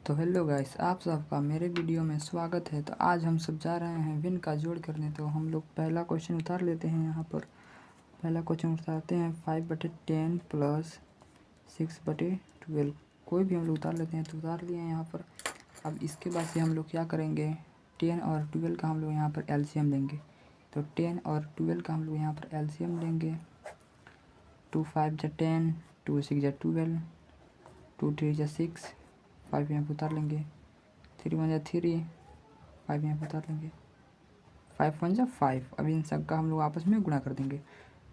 तो hello guys, आप सबका मेरे वीडियो में स्वागत है। तो आज हम सब जा रहे हैं विन का जोड़ करने। तो हम लोग पहला क्वेश्चन उतार लेते हैं। यहाँ पर पहला क्वेश्चन उतारते हैं 5/10 प्लस 6/12। कोई भी हम लोग उतार लेते हैं। तो उतार लिए हैं यहाँ पर। अब इसके बाद से हम लोग क्या करेंगे, 10 और 12 का हम लोग यहाँ पर एलसीएम लेंगे। तो 10 और 12 का हम लोग यहाँ पर एलसीएम लेंगे। 2 5 जा 10, 2 6 जा 12, 2 3 जा 6, 5 यहाँ पर उतार लेंगे। 3 1 जा 3, 5 यहाँ पर उतार लेंगे। 5 1 जा 5। अब इन सब का हम लोग आपस में गुणा कर देंगे।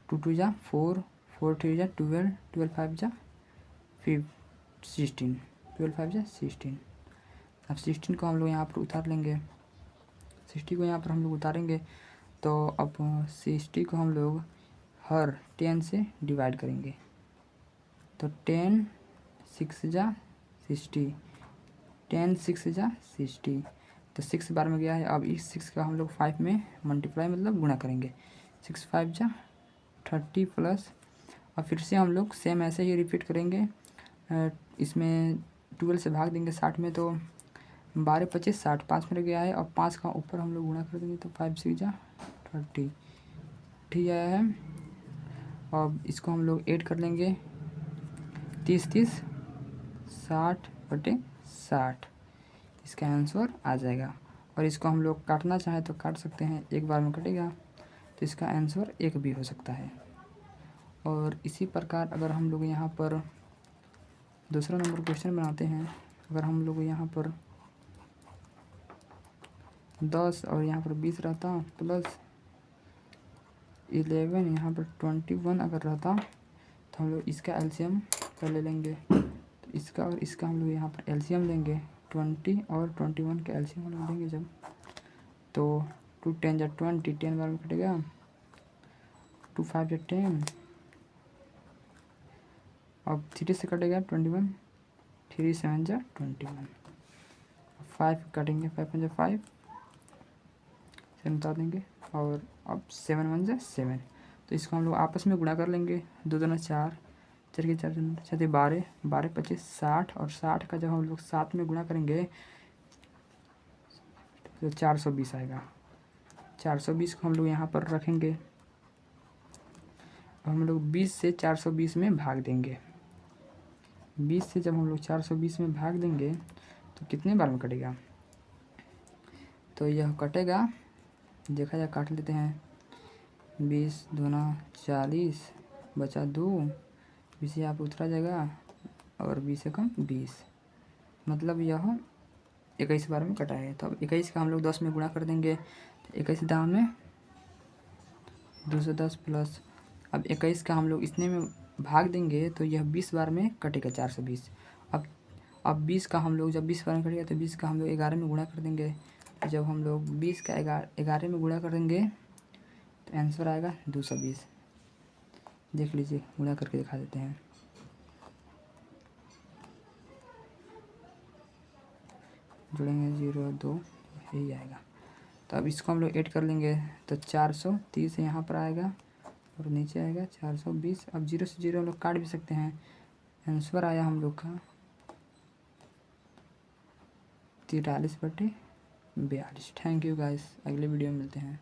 2 2 जा 4, 4 3 जा 12, 12 5 जा 16, 12 5 जा 16। अब 16 को हम लोग यहाँ पर उतार लेंगे। 60 को यहाँ पर हम लोग उतारेंगे। तो अब 60 को हम लोग हर 10 से डिवाइड करेंगे। तो 10 6 जा 60, 10 6 जा 60। तो 6 बार में गया है। अब इस 6 का हम लोग 5 में मल्टीप्लाई मतलब गुणा करेंगे। 6 5 जा 30 प्लस। और फिर से हम लोग सेम ऐसे ही रिपीट करेंगे। इसमें 12 से भाग देंगे 60 में। तो 12 25 60, 5 में गया है। और 5 का ऊपर हम लोग गुणा कर देंगे। तो 5 6 जा 30 ठीक आया है। और इसको हम लोग ऐड कर लेंगे। 30 30 60/60 इसका आंसर आ जाएगा। और इसको हम लोग काटना चाहें तो काट सकते हैं, एक बार में कटेगा। तो इसका आंसर 1 भी हो सकता है। और इसी प्रकार अगर हम लोग यहाँ पर दूसरा नंबर क्वेश्चन बनाते हैं। अगर हम लोग यहाँ पर 10 और यहाँ पर 20 रहता प्लस 11 यहाँ पर 21 अगर रहता, तो हम लोग इसका एलसीएम कर ले लेंगे। तो इसका और इसका हम लोग यहाँ पर एलसीएम लेंगे। 20 और 21 का एलसीएम हम लोग लेंगे जब, तो 2 10 जा 20, 10 बार में कटेगा। 2 5 जा 10, अब 3 से कटेगा 21, 3 7 जा 21, 5 कटेंगे, 5 5 जा 5, 7 बता देंगे। और अब 7 1 जा 7। तो इसको हम लोग आपस में गुणा कर लेंगे। 2 2 4, 4 के 4 7 12, 12 25 60। और 60 का जब हम लोग 7 में गुणा करेंगे तो 420 आएगा। 420 को हम लोग यहाँ पर रखेंगे। अब हम लोग 20 से 420 में भाग देंगे। 20 से जब हम लोग 420 में भाग देंगे तो कितने बार में कटेगा, तो यह कटेगा, देखा जाए काट लेते हैं। 20 दूना 40 बचा 2, 20 यहाँ पर उतरा जाएगा। और 20 से कम 20, मतलब यह 21 बार में कटा है। तो अब 21 का हम लोग 10 में गुणा कर देंगे। तो 21 दाम में 210 प्लस। अब 21 का हम लोग इतने में भाग देंगे तो यह 20 बार में कटेगा 420। अब 20 का हम लोग जब 20 बार में कटेगा तो 20 का हम लोग 11 में गुणा कर देंगे। जब हम लोग 20 का 11 में गुणा कर देंगे तो आंसर आएगा 220। देख लीजिए, गुणा करके दिखा देते हैं। जोड़ेंगे 0 2, यही आएगा। तो अब इसको हम लोग ऐड कर लेंगे। तो 430 यहाँ पर आएगा और नीचे आएगा 420। अब 0 से 0 हम लोग काट भी सकते हैं। आंसर आया हम लोग का 43/42। थैंक यू गाइस, अगले वीडियो में मिलते हैं।